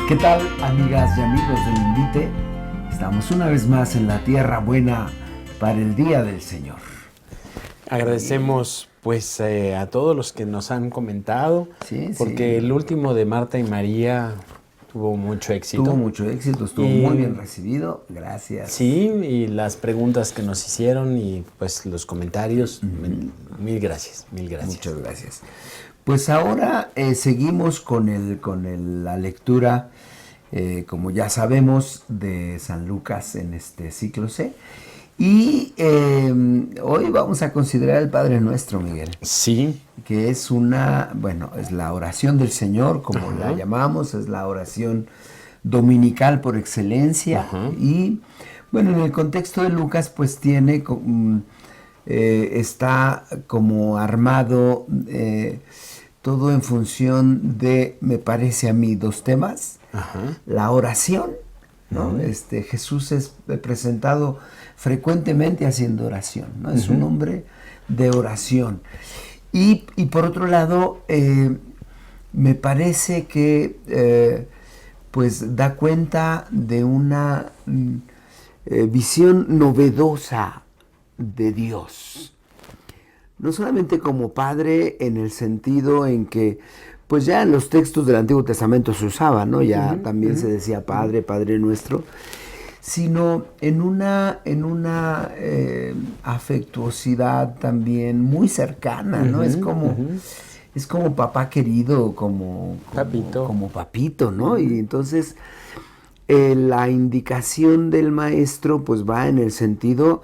¿Qué tal, amigas y amigos del Invite? Estamos una vez más en la tierra buena para el Día del Señor. Agradecemos pues a todos los que nos han comentado, porque el último de Marta y María tuvo mucho éxito. Tuvo mucho éxito, estuvo muy bien recibido, gracias. Sí, y las preguntas que nos hicieron y pues los comentarios, mil gracias, mil gracias. Muchas gracias. Pues ahora seguimos con la lectura, como ya sabemos, de San Lucas en este ciclo C. Y hoy vamos a considerar el Padre Nuestro, Miguel. Sí. Que es es la oración del Señor, como la llamamos, es la oración dominical por excelencia. Y bueno, en el contexto de Lucas, pues está como armado todo en función de, me parece a mí, dos temas. La oración, ¿no? Jesús es presentado frecuentemente haciendo oración, ¿no? Es un hombre de oración. Y por otro lado, me parece que pues da cuenta de una visión novedosa de Dios. No solamente como Padre en el sentido en que, pues ya en los textos del Antiguo Testamento se usaba, ¿no? Ya también se decía Padre, Padre Nuestro, sino en una afectuosidad también muy cercana, ¿no? Es como papá querido, como papito, ¿no? Y entonces la indicación del maestro pues va en el sentido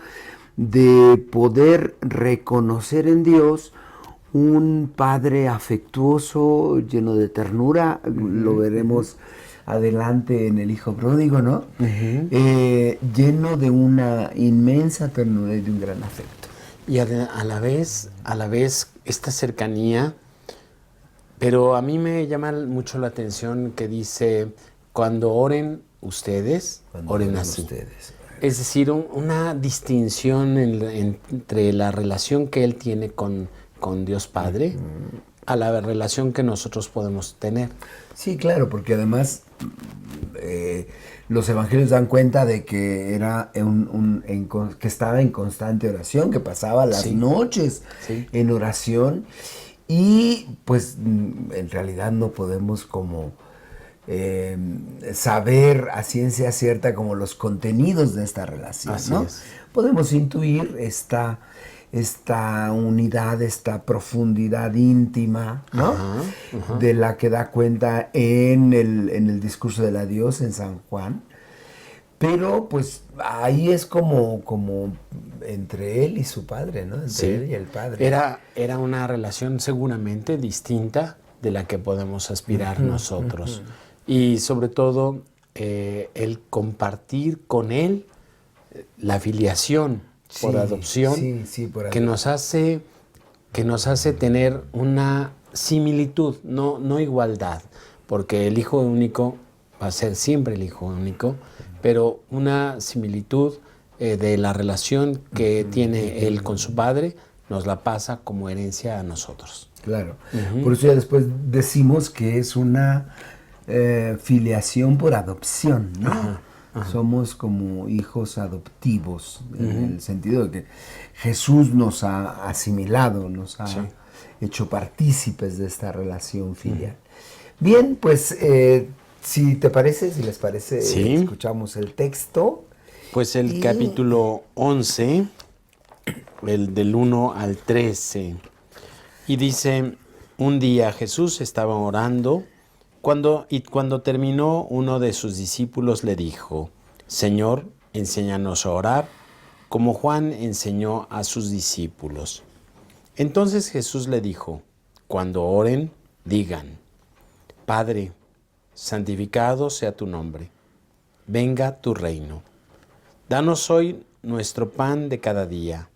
de poder reconocer en Dios un Padre afectuoso, lleno de ternura, lo veremos adelante en el Hijo Pródigo, ¿no? Lleno de una inmensa ternura y de un gran afecto. Y a la vez esta cercanía, pero a mí me llama mucho la atención que dice, cuando oren ustedes, oren así. Es decir, una distinción entre la relación que Él tiene con Dios Padre a la relación que nosotros podemos tener. Sí, claro, porque además los evangelios dan cuenta de que era que estaba en constante oración, que pasaba las noches en oración, y pues en realidad no podemos como saber a ciencia cierta como los contenidos de esta relación, ¿no? Podemos intuir esta unidad, esta profundidad íntima, ¿no? De la que da cuenta en el discurso del adiós en San Juan. Pero pues ahí es como entre él y su padre, ¿no? Entre él y el padre. Era una relación seguramente distinta de la que podemos aspirar nosotros. Y sobre todo el compartir con él la filiación por adopción, que nos hace tener una similitud, no igualdad, porque el Hijo único va a ser siempre el Hijo único, pero una similitud de la relación que tiene él con su Padre, nos la pasa como herencia a nosotros. Claro, por eso ya después decimos que es una filiación por adopción, ¿no? Somos como hijos adoptivos, en el sentido de que Jesús nos ha asimilado, nos ha hecho partícipes de esta relación filial. Bien, pues si les parece, escuchamos el texto. Pues el capítulo 11, el del 1 al 13, y dice, un día Jesús estaba orando, cuando terminó, uno de sus discípulos le dijo, Señor, enséñanos a orar, como Juan enseñó a sus discípulos. Entonces Jesús le dijo, cuando oren, digan, Padre, santificado sea tu nombre, venga tu reino. Danos hoy nuestro pan de cada día,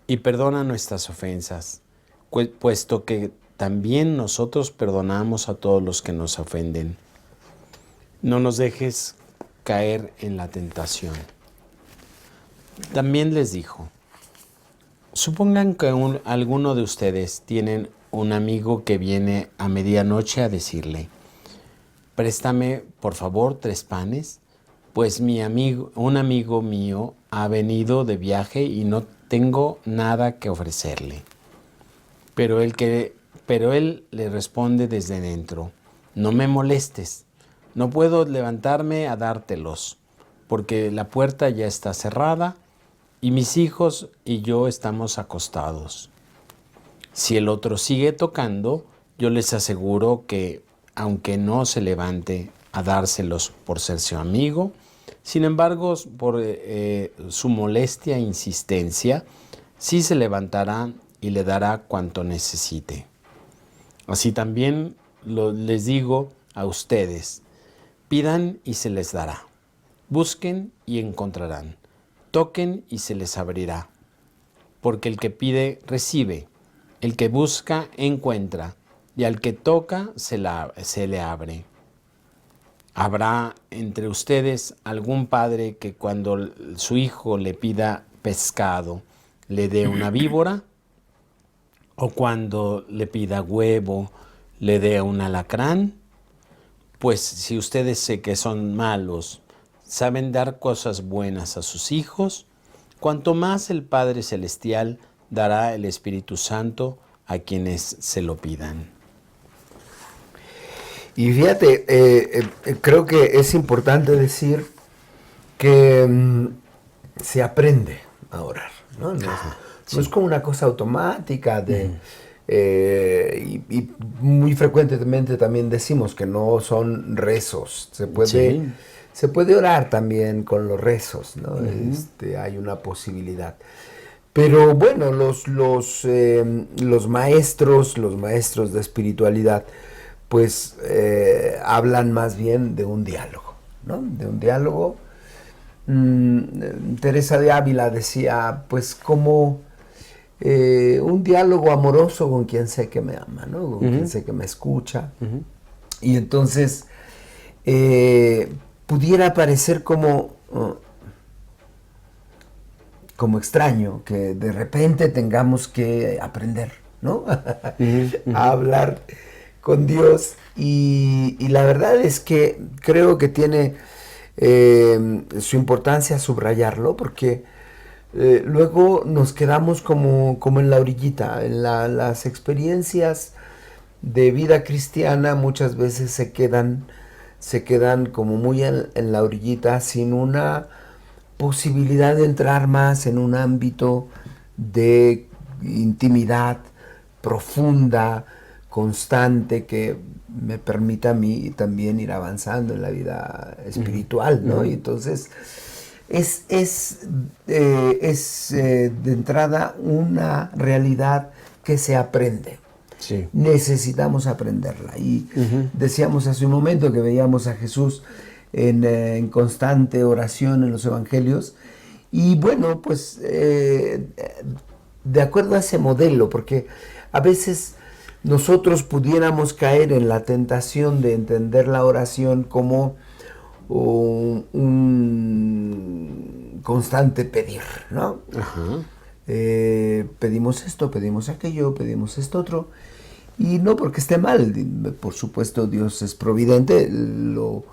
y perdona nuestras ofensas, puesto que también nosotros perdonamos a todos los que nos ofenden. No nos dejes caer en la tentación. También les dijo, supongan que alguno de ustedes tienen un amigo que viene a medianoche a decirle, préstame, por favor, 3 panes, pues un amigo mío ha venido de viaje y no tengo nada que ofrecerle. Pero él le responde desde dentro, no me molestes, no puedo levantarme a dártelos, porque la puerta ya está cerrada y mis hijos y yo estamos acostados. Si el otro sigue tocando, yo les aseguro que, aunque no se levante a dárselos por ser su amigo, sin embargo, por su molestia e insistencia, sí se levantará y le dará cuanto necesite. Así también les digo a ustedes, pidan y se les dará, busquen y encontrarán, toquen y se les abrirá, porque el que pide, recibe, el que busca, encuentra, y al que toca, se le abre. ¿Habrá entre ustedes algún padre que cuando su hijo le pida pescado, le dé una víbora? ¿O cuando le pida huevo, le dé un alacrán? Pues si ustedes sé que son malos, saben dar cosas buenas a sus hijos, cuanto más el Padre Celestial dará el Espíritu Santo a quienes se lo pidan. Y fíjate, creo que es importante decir que se aprende a orar, ¿no? No es como una cosa automática y muy frecuentemente también decimos que no son rezos. Se puede orar también con los rezos, ¿no? Hay una posibilidad. Pero bueno, los maestros de espiritualidad, pues hablan más bien de un diálogo, ¿no? De un diálogo. Teresa de Ávila decía, pues como un diálogo amoroso con quien sé que me ama, ¿no? Con quien sé que me escucha. Y entonces pudiera parecer como extraño que de repente tengamos que aprender, ¿no? A hablar con Dios. Y la verdad es que creo que tiene su importancia subrayarlo, porque luego nos quedamos como en la orillita. En las experiencias de vida cristiana muchas veces se quedan como muy en la orillita, sin una posibilidad de entrar más en un ámbito de intimidad profunda, constante, que me permita a mí también ir avanzando en la vida espiritual, ¿no? Y entonces es de entrada una realidad que se aprende. Sí. Necesitamos aprenderla. Y decíamos hace un momento que veíamos a Jesús en constante oración en los evangelios. Y bueno, pues de acuerdo a ese modelo, porque a veces nosotros pudiéramos caer en la tentación de entender la oración como un constante pedir, ¿no? Pedimos esto, pedimos aquello, pedimos esto otro, y no porque esté mal, por supuesto Dios es providente, lo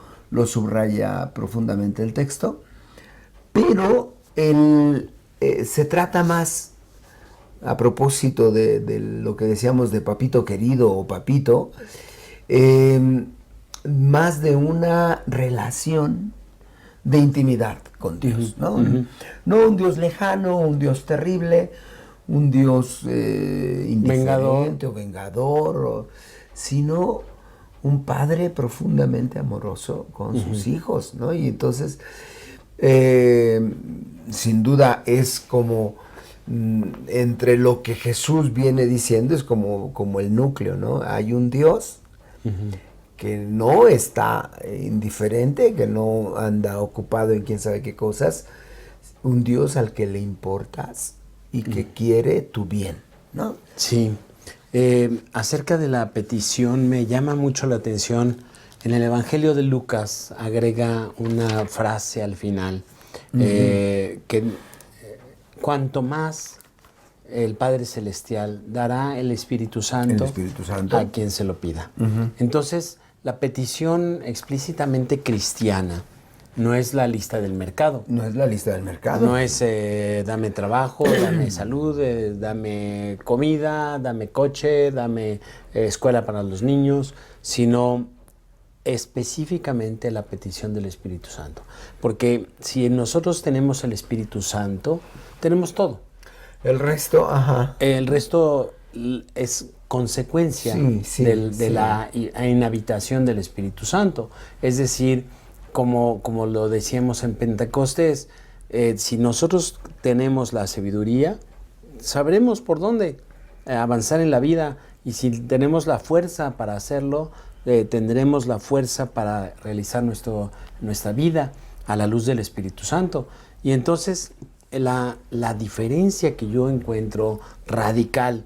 subraya profundamente el texto, pero se trata más, a propósito de lo que decíamos de papito querido o papito, más de una relación de intimidad con Dios, ¿no? No un Dios lejano, un Dios terrible, un Dios indiferente o vengador, sino un padre profundamente amoroso con sus hijos, ¿no? Y entonces, sin duda es como entre lo que Jesús viene diciendo, es como el núcleo, ¿no? Hay un Dios que no está indiferente, que no anda ocupado en quién sabe qué cosas, un Dios al que le importas y que quiere tu bien, ¿no? Sí. Acerca de la petición, me llama mucho la atención, en el Evangelio de Lucas agrega una frase al final, que cuanto más el Padre Celestial dará el Espíritu Santo a quien se lo pida. Entonces, la petición explícitamente cristiana no es la lista del mercado. No es la lista del mercado. No es dame trabajo, dame salud, dame comida, dame coche, dame escuela para los niños, sino específicamente la petición del Espíritu Santo. Porque si nosotros tenemos el Espíritu Santo, tenemos todo. El resto, ajá. El resto es consecuencia de la inhabitación del Espíritu Santo. Es decir, como lo decíamos en Pentecostés, si nosotros tenemos la sabiduría, sabremos por dónde avanzar en la vida, y si tenemos la fuerza para hacerlo, tendremos la fuerza para realizar nuestra vida a la luz del Espíritu Santo. Y entonces la diferencia que yo encuentro radical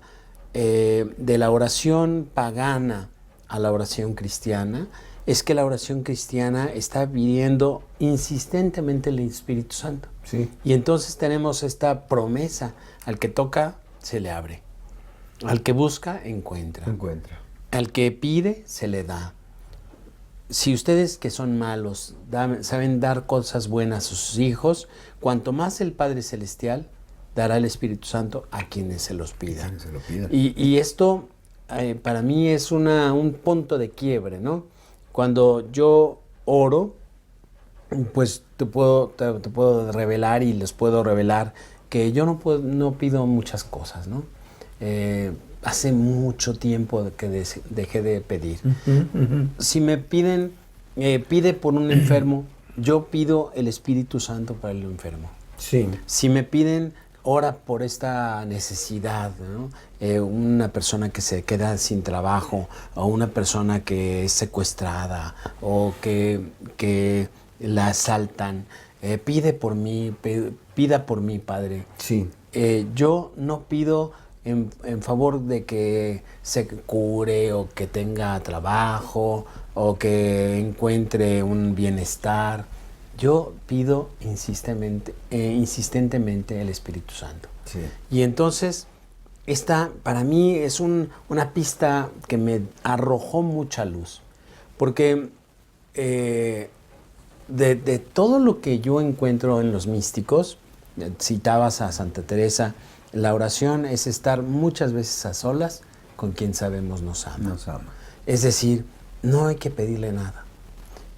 de la oración pagana a la oración cristiana es que la oración cristiana está pidiendo insistentemente el Espíritu Santo. Sí. Y entonces tenemos esta promesa: al que toca, se le abre. Al que busca, encuentra. Al que pide, se le da. Si ustedes que son malos saben dar cosas buenas a sus hijos, cuanto más el Padre Celestial dará el Espíritu Santo a quienes se los pidan. Y esto para mí es un punto de quiebre, ¿no? Cuando yo oro, pues te puedo revelar y les puedo revelar que yo no pido muchas cosas, ¿no? Hace mucho tiempo que dejé de pedir. Si me piden, pide por un enfermo, yo pido el Espíritu Santo para el enfermo. Sí. Si me piden, ora por esta necesidad, ¿no? Una persona que se queda sin trabajo, o una persona que es secuestrada, o que la asaltan, pida por mí, Padre. Sí. Yo no pido en favor de que se cure, o que tenga trabajo, o que encuentre un bienestar. Yo pido insistentemente el Espíritu Santo. Sí. Y entonces, esta para mí es una pista que me arrojó mucha luz. Porque de todo lo que yo encuentro en los místicos, citabas a Santa Teresa, la oración es estar muchas veces a solas con quien sabemos nos ama. Es decir, no hay que pedirle nada.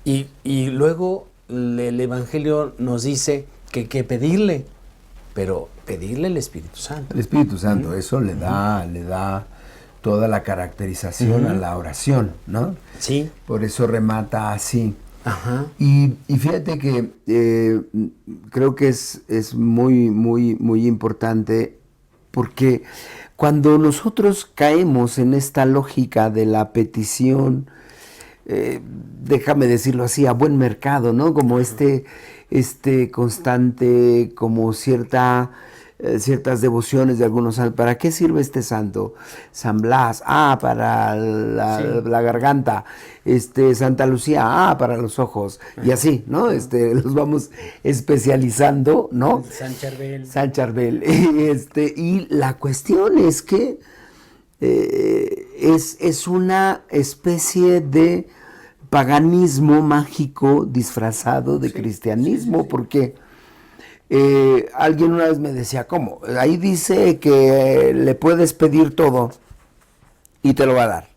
Y luego el Evangelio nos dice que hay que pedirle, pero pedirle el Espíritu Santo. El Espíritu Santo, eso le da toda la caracterización a la oración, ¿no? Sí. Por eso remata así. Ajá. Y fíjate que creo que es muy, muy, muy importante, porque cuando nosotros caemos en esta lógica de la petición, déjame decirlo así, a buen mercado, ¿no? Como este constante, como ciertas devociones de algunos santos. ¿Para qué sirve este santo? San Blas, para la garganta. Santa Lucía, para los ojos. Y así, ¿no? Los vamos especializando, ¿no? San Charbel. Y la cuestión es que es una especie de paganismo mágico disfrazado de cristianismo, porque alguien una vez me decía, ¿cómo? Ahí dice que le puedes pedir todo y te lo va a dar.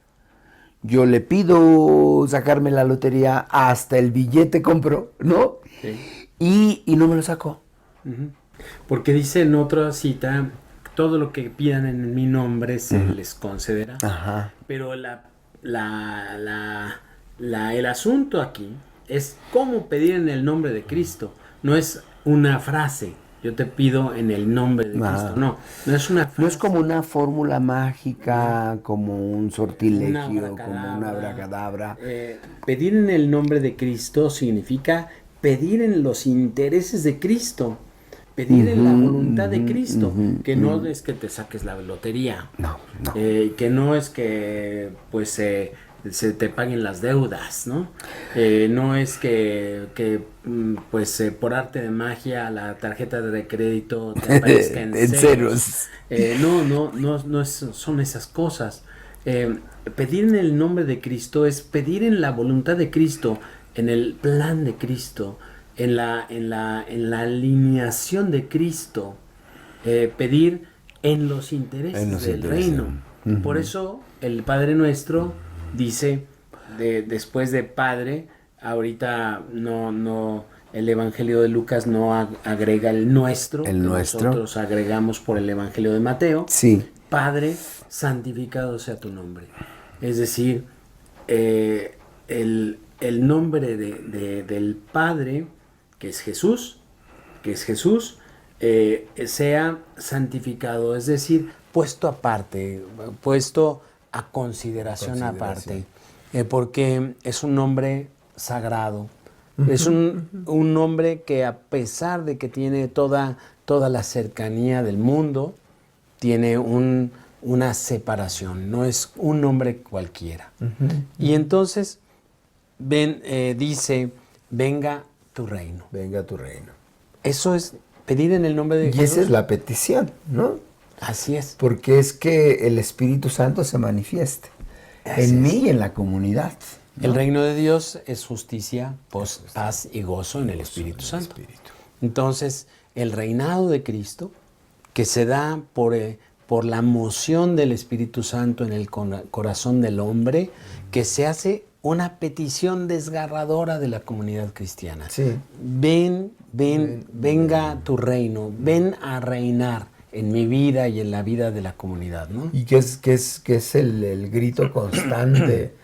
Yo le pido sacarme la lotería, hasta el billete compro, ¿no? Sí. Y no me lo sacó. Porque dice en otra cita, todo lo que pidan en mi nombre se les concederá. Ajá. Pero el asunto aquí es cómo pedir en el nombre de Cristo. No es una frase, yo te pido en el nombre de Cristo. No es una frase. No es como una fórmula mágica, como un sortilegio, como una abracadabra. Pedir en el nombre de Cristo significa pedir en los intereses de Cristo. Pedir en la voluntad de Cristo, que no es que te saques la lotería, no. Que no es que pues se te paguen las deudas, ¿no? No es que pues por arte de magia la tarjeta de crédito te aparezca en ceros. No son esas cosas. pedir en el nombre de Cristo es pedir en la voluntad de Cristo, en el plan de Cristo, en la alineación de Cristo, pedir en los intereses del reino. Uh-huh. Por eso el Padre Nuestro dice, después de Padre, ahorita no el Evangelio de Lucas no agrega el nuestro, nosotros agregamos por el Evangelio de Mateo. Sí. Padre, santificado sea tu nombre. Es decir, el nombre del Padre, que es Jesús, sea santificado, es decir, puesto aparte, puesto a consideración aparte, porque es un nombre sagrado. Es un nombre que, a pesar de que tiene toda la cercanía del mundo, tiene una separación, no es un nombre cualquiera. Y entonces dice, venga tu reino. Venga tu reino. Eso es pedir en el nombre de Jesús. Y esa es la petición, ¿no? Así es. Porque es que el Espíritu Santo se manifieste en mí y en la comunidad, ¿no? El reino de Dios es justicia, paz y gozo en el Espíritu Santo. Entonces, el reinado de Cristo, que se da por la moción del Espíritu Santo en el corazón del hombre, que se hace una petición desgarradora de la comunidad cristiana. Sí. Venga tu reino, ven a reinar en mi vida y en la vida de la comunidad, ¿no? Y que es el grito constante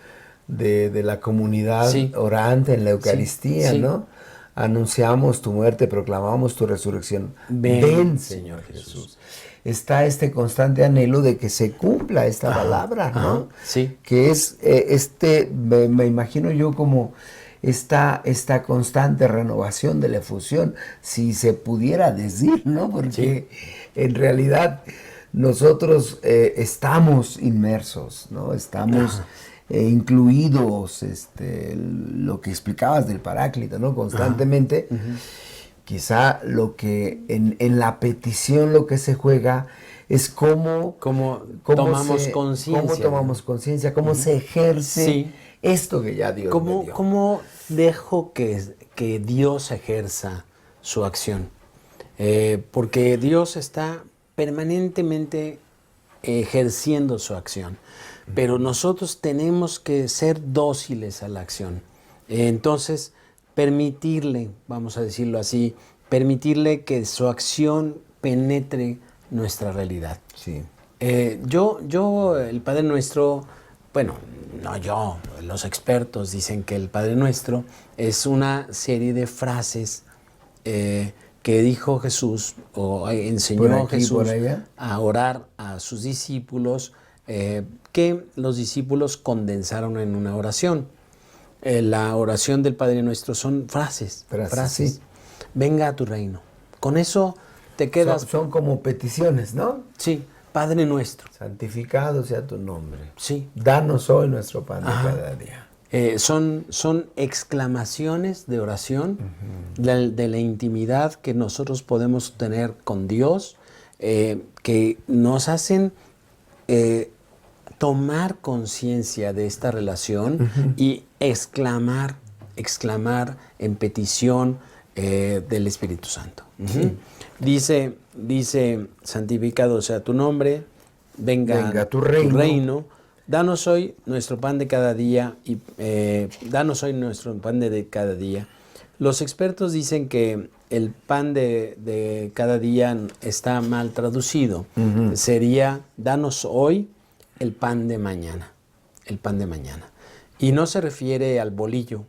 de la comunidad orante en la Eucaristía, ¿no? Anunciamos tu muerte, proclamamos tu resurrección. Ven, Señor Jesús. Está este constante anhelo de que se cumpla esta palabra, ¿no? Sí. Que es me imagino yo como esta constante renovación de la efusión, si se pudiera decir, ¿no? Porque en realidad nosotros estamos inmersos, ¿no? Estamos incluidos, lo que explicabas del Paráclito, ¿no? Constantemente. Quizá lo que en la petición lo que se juega es cómo tomamos conciencia. Cómo tomamos conciencia, cómo se ejerce esto que ya Dios me dio. ¿Cómo dejo que Dios ejerza su acción? Porque Dios está permanentemente ejerciendo su acción, pero nosotros tenemos que ser dóciles a la acción. Entonces, permitirle, vamos a decirlo así, permitirle que su acción penetre nuestra realidad. Sí. Yo, el Padre Nuestro, bueno, no yo, los expertos dicen que el Padre Nuestro es una serie de frases que dijo Jesús o enseñó Jesús a orar a sus discípulos, que los discípulos condensaron en una oración. La oración del Padre Nuestro son frases. Sí. Venga a tu reino. Con eso te quedas. Son como peticiones, ¿no? Sí, Padre Nuestro. Santificado sea tu nombre. Sí. Danos hoy nuestro pan de cada día. Son exclamaciones de oración de la intimidad que nosotros podemos tener con Dios, que nos hacen tomar conciencia de esta relación y exclamar en petición del Espíritu Santo. Dice, santificado sea tu nombre, venga tu reino. Danos hoy nuestro pan de cada día y danos hoy nuestro pan de cada día. Los expertos dicen que el pan de cada día está mal traducido. Sería, danos hoy el pan de mañana. El pan de mañana. Y no se refiere al bolillo,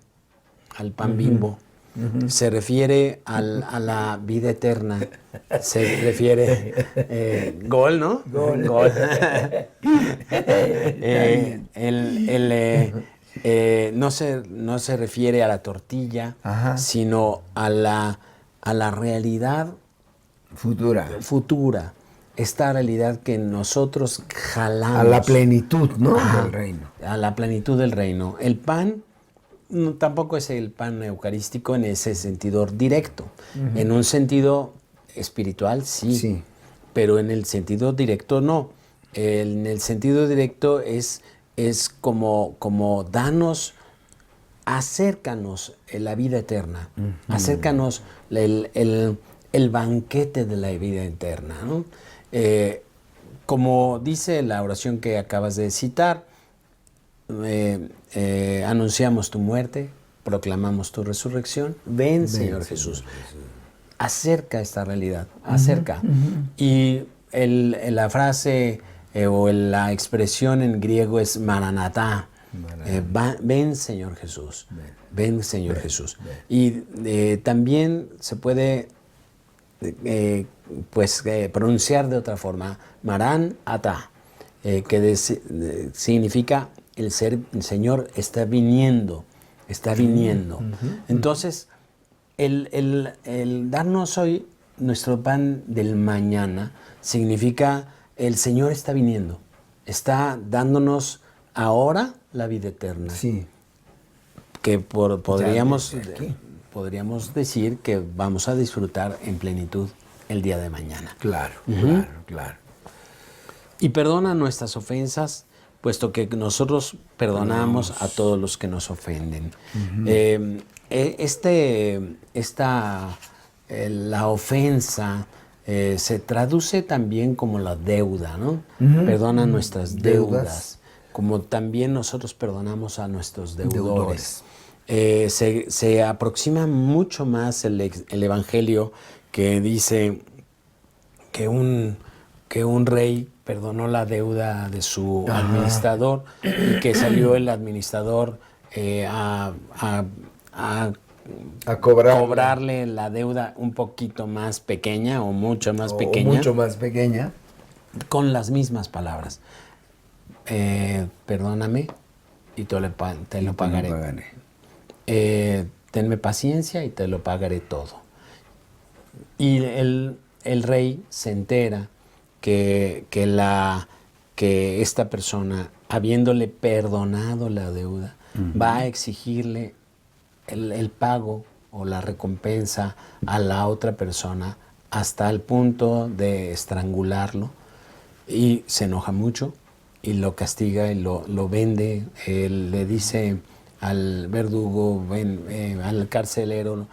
al pan Bimbo. Se refiere a la vida eterna. Se refiere gol, ¿no? Gol. No se refiere a la tortilla, sino a la realidad futura. Esta realidad que nosotros jalamos. A la plenitud, ¿no? Del reino. A la plenitud del reino. El pan tampoco es el pan eucarístico en ese sentido directo. En un sentido espiritual, sí. Pero en el sentido directo, no. En el sentido directo es como danos, acércanos la vida eterna, acércanos el banquete de la vida eterna, ¿no? Como dice la oración que acabas de citar, anunciamos tu muerte, proclamamos tu resurrección. Ven, Señor Jesús. Acerca esta realidad, acerca. Y la frase o la expresión en griego es Maranatá. Ven, Señor Jesús. Ven, Señor Jesús. Y también se puede pronunciar de otra forma, Maranatá, que significa el Señor está viniendo. Entonces, el darnos hoy nuestro pan del mañana significa el Señor está viniendo, está dándonos ahora la vida eterna. Sí. Que podríamos decir que vamos a disfrutar en plenitud el día de mañana. Claro. Y perdona nuestras ofensas, puesto que nosotros perdonamos a todos los que nos ofenden. La ofensa se traduce también como la deuda, ¿no? Perdona nuestras deudas, como también nosotros perdonamos a nuestros deudores. Se aproxima mucho más el Evangelio que dice que un rey perdonó la deuda de su administrador y que salió el administrador a cobrarle la deuda un poquito más pequeña o mucho más pequeña. Con las mismas palabras. Perdóname y te lo pagaré. Tenme paciencia y te lo pagaré todo. Y el rey se entera que esta persona, habiéndole perdonado la deuda, va a exigirle el pago o la recompensa a la otra persona hasta el punto de estrangularlo, y se enoja mucho y lo castiga y lo vende. Le dice al verdugo, al carcelero,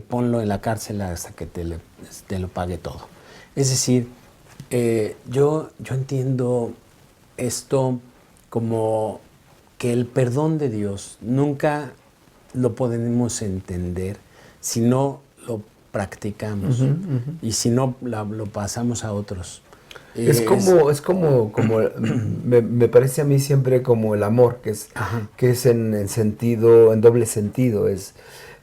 ponlo en la cárcel hasta que te lo pague todo. Es decir, yo entiendo esto como que el perdón de Dios nunca lo podemos entender si no lo practicamos y si no lo pasamos a otros. Es como me parece a mí siempre como el amor, que es en doble sentido, es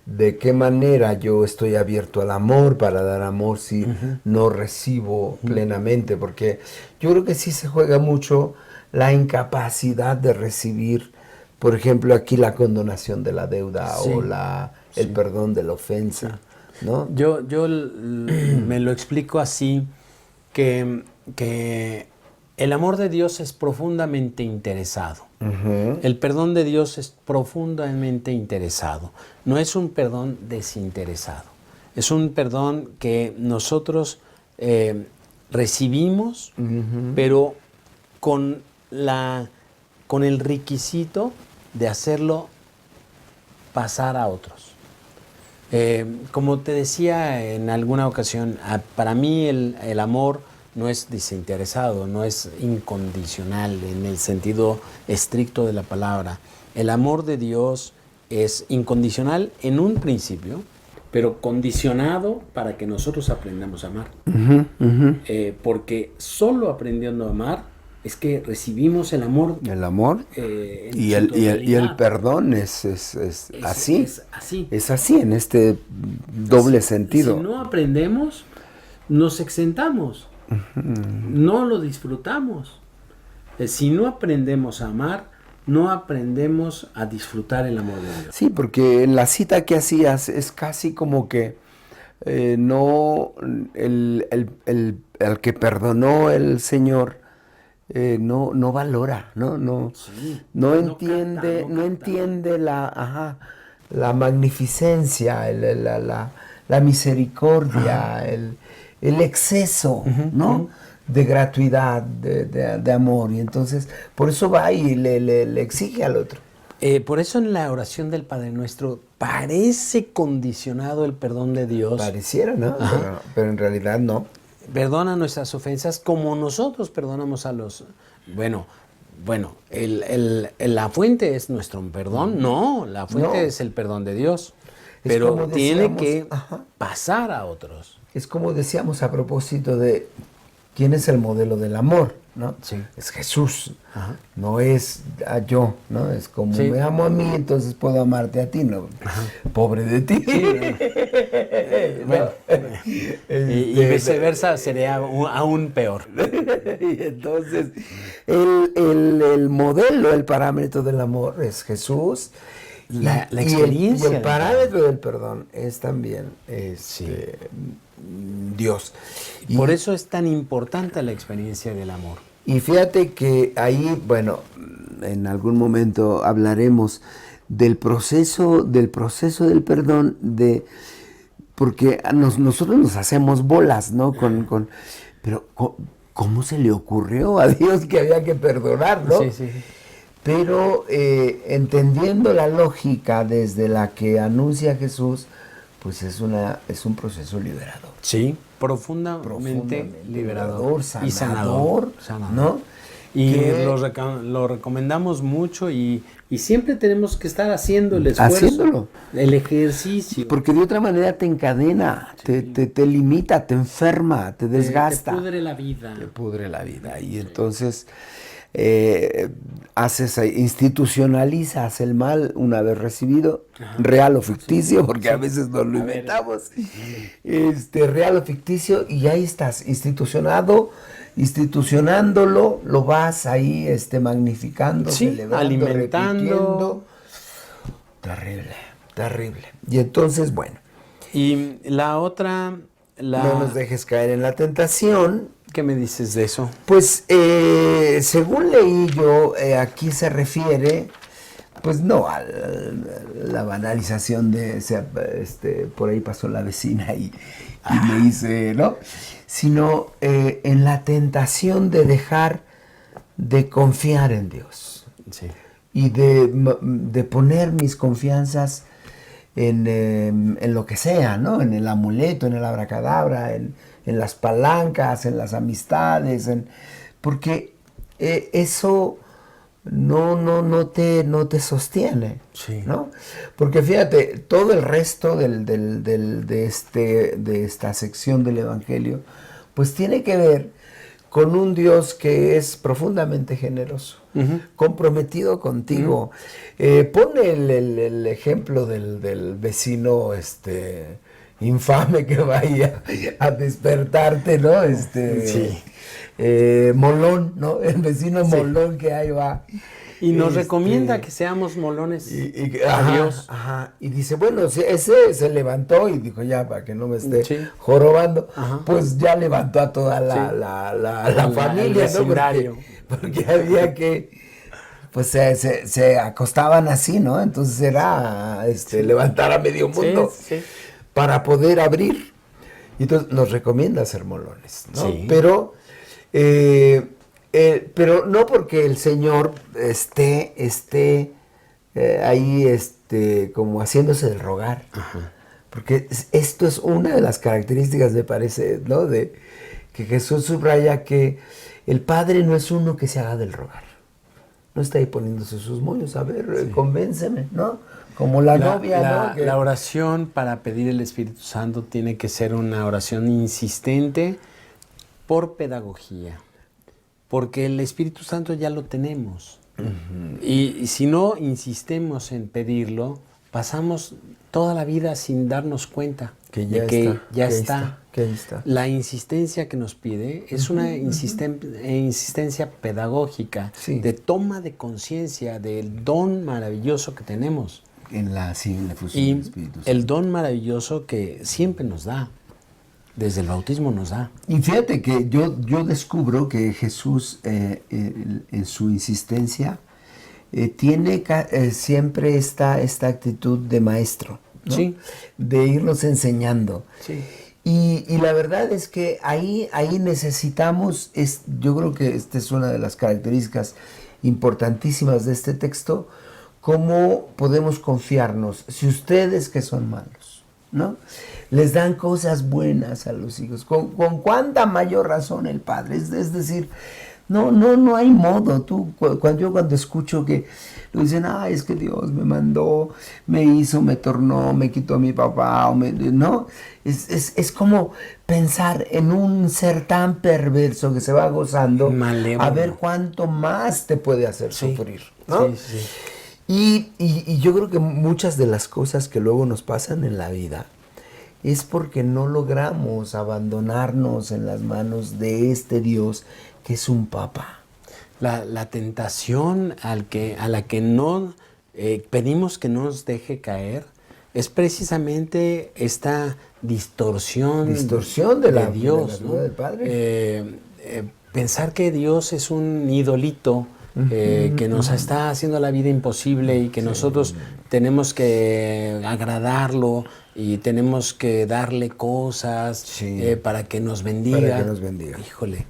de qué manera yo estoy abierto al amor para dar amor si no recibo plenamente, porque yo creo que sí se juega mucho la incapacidad de recibir, por ejemplo, aquí la condonación de la deuda o el perdón de la ofensa, ¿no? Yo me lo explico así, que el amor de Dios es profundamente interesado. El perdón de Dios es profundamente interesado. No es un perdón desinteresado. Es un perdón que nosotros recibimos, pero con el requisito de hacerlo pasar a otros. Como te decía en alguna ocasión, para mí el amor no es desinteresado, no es incondicional en el sentido estricto de la palabra. El amor de Dios es incondicional en un principio, pero condicionado para que nosotros aprendamos a amar. Porque solo aprendiendo a amar es que recibimos el amor. El amor y el perdón es así. Es así. Es así, en este doble sentido. Si no aprendemos, nos exentamos. No lo disfrutamos. Si no aprendemos a amar, no aprendemos a disfrutar el amor de Dios. Sí, porque en la cita que hacías es casi como que no el que perdonó el Señor no valora, no entiende la magnificencia, la misericordia, el exceso, ¿no? de gratuidad, de amor. Y entonces, por eso va y le exige al otro. Por eso en la oración del Padre Nuestro parece condicionado el perdón de Dios. Pareciera, ¿no? Pero en realidad no. Perdona nuestras ofensas como nosotros perdonamos a los... Bueno, la fuente es nuestro perdón. No, la fuente es el perdón de Dios. Pero tiene que pasar a otros. Es como decíamos a propósito de quién es el modelo del amor, ¿no? Sí. Es Jesús, no es yo, ¿no? Es como me amo a mí, entonces puedo amarte a ti, ¿no? Pobre de ti. Sí, bueno, y viceversa sería aún peor. Y entonces, el modelo, el parámetro del amor es Jesús. La experiencia. Y el parámetro del perdón es también Dios. Y por eso es tan importante la experiencia del amor. Y fíjate que ahí, bueno, en algún momento hablaremos del proceso del perdón, porque nosotros nos hacemos bolas, ¿no? Pero ¿cómo se le ocurrió a Dios que había que perdonar, ¿no? Sí, sí. Pero entendiendo la lógica desde la que anuncia Jesús, pues es un proceso liberador. Sí, profundamente liberador sanador, y sanador, ¿no? Y lo recomendamos mucho y siempre tenemos que estar haciendo el esfuerzo, haciéndolo, el ejercicio. Porque de otra manera te encadena, te limita, te enferma, te desgasta. Te pudre la vida. Te pudre la vida. Y entonces institucionalizas el mal una vez recibido, real o ficticio, porque a veces nos lo inventamos, real o ficticio, y ahí estás, institucionándolo, lo vas ahí magnificando, celebrando, alimentando. Terrible, terrible. Y entonces, bueno. Y la otra... No nos dejes caer en la tentación. ¿Qué me dices de eso? Pues, según leí yo, aquí se refiere, pues no a la banalización de, por ahí pasó la vecina y me hice, ¿no? Sino en la tentación de dejar de confiar en Dios. Sí. Y de poner mis confianzas en lo que sea, ¿no? En el amuleto, en el abracadabra, en las palancas, en las amistades, porque eso no te sostiene, ¿no? Porque fíjate, todo el resto de esta sección del Evangelio, pues tiene que ver con un Dios que es profundamente generoso, comprometido contigo. Pone el ejemplo del vecino infame que vaya a despertarte, ¿no? Molón, ¿no? El vecino molón que ahí va. Y nos recomienda que seamos molones a Dios. Y dice, bueno, ese se levantó y dijo, ya, para que no me esté jorobando, pues ya levantó a toda la familia, ¿no? Porque había que, pues se acostaban así, ¿no? Entonces era levantar a medio mundo para poder abrir. Y entonces nos recomienda ser molones, ¿no? Sí. Pero no porque el Señor esté ahí como haciéndose del rogar. Porque esto es una de las características, me parece, ¿no? De que Jesús subraya que el Padre no es uno que se haga del rogar. No está ahí poniéndose sus moños, a ver, convénceme, ¿no? Como la novia, ¿no? La oración para pedir el Espíritu Santo tiene que ser una oración insistente por pedagogía. Porque el Espíritu Santo ya lo tenemos. Y si no insistemos en pedirlo, pasamos toda la vida sin darnos cuenta de que ya está. La insistencia que nos pide es una insistencia pedagógica, de toma de conciencia del don maravilloso que tenemos. En la efusión del Espíritu Santo. El don maravilloso que siempre nos da. Desde el bautismo nos da. Y fíjate que yo descubro que Jesús, en su insistencia, tiene siempre esta actitud de maestro, ¿no? Sí. De irnos enseñando. Sí. Y la verdad es que ahí necesitamos, yo creo que esta es una de las características importantísimas de este texto, cómo podemos confiarnos. Si ustedes que son malos, ¿no?, les dan cosas buenas a los hijos, con cuánta mayor razón el Padre. Es decir, no hay modo. Cuando escucho que lo dicen, es que Dios me mandó, me hizo, me tornó, me quitó a mi papá, ¿no? Es como pensar en un ser tan perverso que se va gozando, malévolo, a ver cuánto más te puede hacer sufrir, ¿no? Sí. Y yo creo que muchas de las cosas que luego nos pasan en la vida es porque no logramos abandonarnos en las manos de este Dios que es un papá. La tentación a la que no pedimos que no nos deje caer es precisamente esta distorsión de Dios, ¿no? Del Padre. Pensar que Dios es un idolito que nos está haciendo la vida imposible y que nosotros tenemos que agradarlo y tenemos que darle cosas para que nos bendiga. Híjole.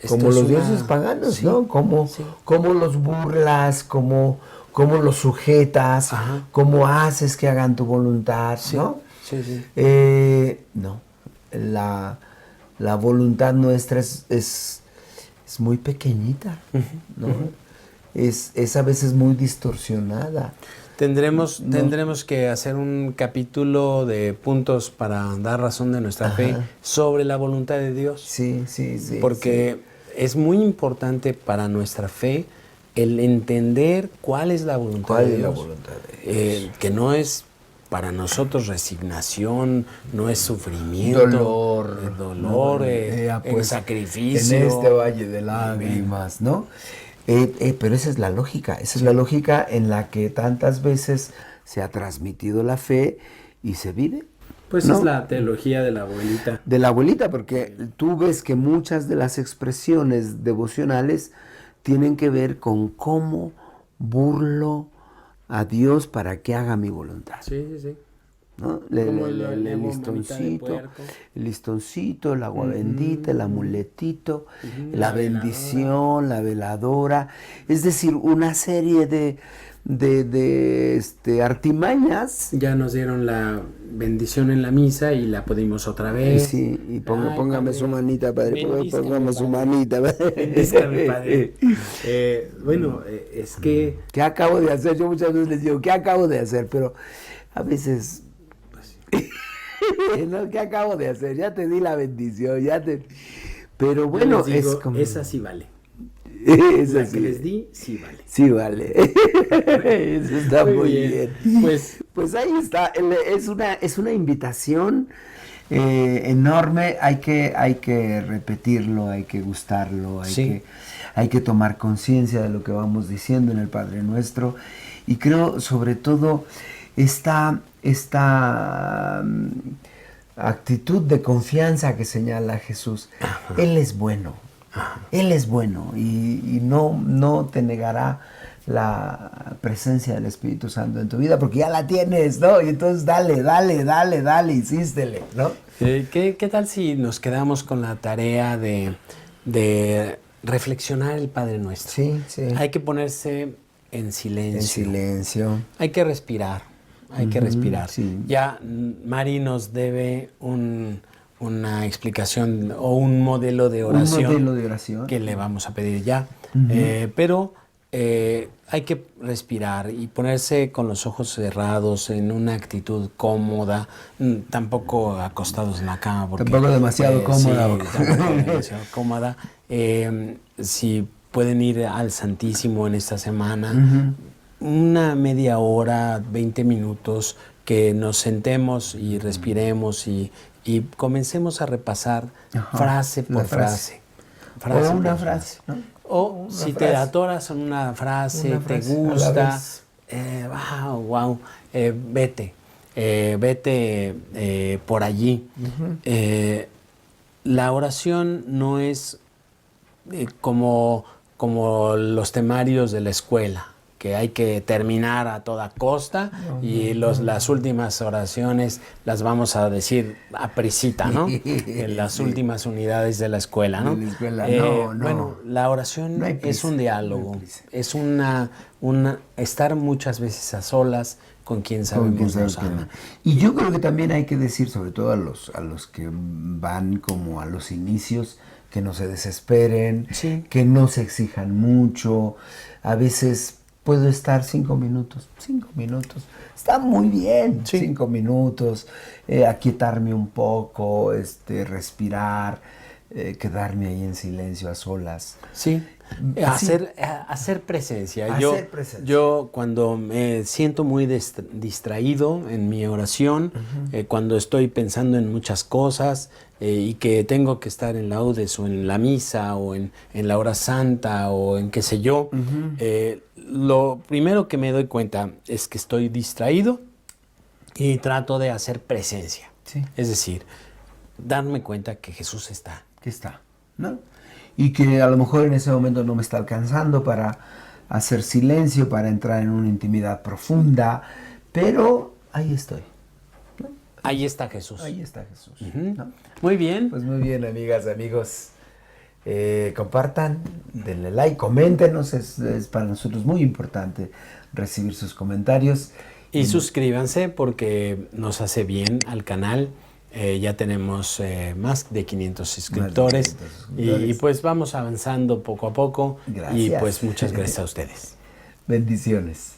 Como los dioses paganos, ¿no? Cómo los burlas, cómo los sujetas, cómo haces que hagan tu voluntad, ¿no? No, la voluntad nuestra es muy pequeñita, ¿no? Es a veces muy distorsionada. Tendremos que hacer un capítulo de puntos para dar razón de nuestra fe sobre la voluntad de Dios. Sí. Porque es muy importante para nuestra fe el entender cuál es la voluntad de Dios. Que no es para nosotros resignación, no es sufrimiento, dolor, sacrificio. En este valle de lágrimas, ¿no? Pero esa es la lógica, en la que tantas veces se ha transmitido la fe y se vive. Pues ¿no? Es la teología de la abuelita. De la abuelita, porque tú ves que muchas de las expresiones devocionales tienen que ver con cómo burlo a Dios para que haga mi voluntad. Sí. ¿No? El listoncito, el agua bendita, el amuletito, la bendición, la veladora, es decir, una serie de artimañas. Ya nos dieron la bendición en la misa y la pedimos otra vez. Sí, y póngame su manita, padre, póngame su manita. Bendízcame, padre. Bueno, es que... ¿Qué acabo de hacer? Yo muchas veces les digo, ¿qué acabo de hacer? Pero a veces... No, ¿qué acabo de hacer? Ya te di la bendición, Pero bueno, digo, es como... Esa sí vale. Esa la que les di, sí vale. Sí vale. Eso está muy bien. Pues ahí está. Es una invitación enorme. Hay que repetirlo, hay que gustarlo, hay que tomar conciencia de lo que vamos diciendo en el Padre Nuestro. Y creo, sobre todo, esta actitud de confianza que señala Jesús. Él es bueno. Él es bueno y no te negará la presencia del Espíritu Santo en tu vida porque ya la tienes, ¿no? Y entonces dale, insístele, ¿no? ¿Qué tal si nos quedamos con la tarea de reflexionar el Padre Nuestro? Sí. Hay que ponerse en silencio. En silencio. Hay que respirar. Sí. Ya Mari nos debe una explicación o un modelo de oración. Que le vamos a pedir ya. Pero hay que respirar y ponerse con los ojos cerrados en una actitud cómoda, tampoco acostados en la cama. Tampoco demasiado cómoda. Tampoco demasiado cómoda. Si pueden ir al Santísimo en esta semana, una media hora, 20 minutos, que nos sentemos y respiremos y comencemos a repasar frase por frase. O una frase, ¿no? O si te atoras en una frase, te gusta, vete por allí. La oración no es como los temarios de la escuela, que hay que terminar a toda costa y las últimas oraciones las vamos a decir a prisita, ¿no? En las últimas unidades de la escuela, ¿no? De la escuela, Bueno, la oración es un diálogo, es estar muchas veces a solas con quien sabemos nos ama. Y yo creo que también hay que decir, sobre todo a los que van como a los inicios, que no se desesperen, que no se exijan mucho. A veces puedo estar 5 minutos, está muy bien, 5 minutos, aquietarme un poco, respirar, quedarme ahí en silencio a solas. Sí. Hacer presencia. Yo cuando me siento muy distraído en mi oración, cuando estoy pensando en muchas cosas y que tengo que estar en laudes o en la misa o en la hora santa o en qué sé yo, lo primero que me doy cuenta es que estoy distraído y trato de hacer presencia. Sí. Es decir, darme cuenta que Jesús está. Que está, ¿no? Y que a lo mejor en ese momento no me está alcanzando para hacer silencio, para entrar en una intimidad profunda, pero ahí estoy, ¿no? Ahí está Jesús. Ahí está Jesús. ¿No? Muy bien. Pues muy bien, amigas, amigos. Compartan, denle like, coméntenos, es para nosotros muy importante recibir sus comentarios. Y suscríbanse porque nos hace bien al canal. Ya tenemos más de 500 suscriptores, y pues vamos avanzando poco a poco. Gracias. Y pues muchas gracias a ustedes. Bendiciones.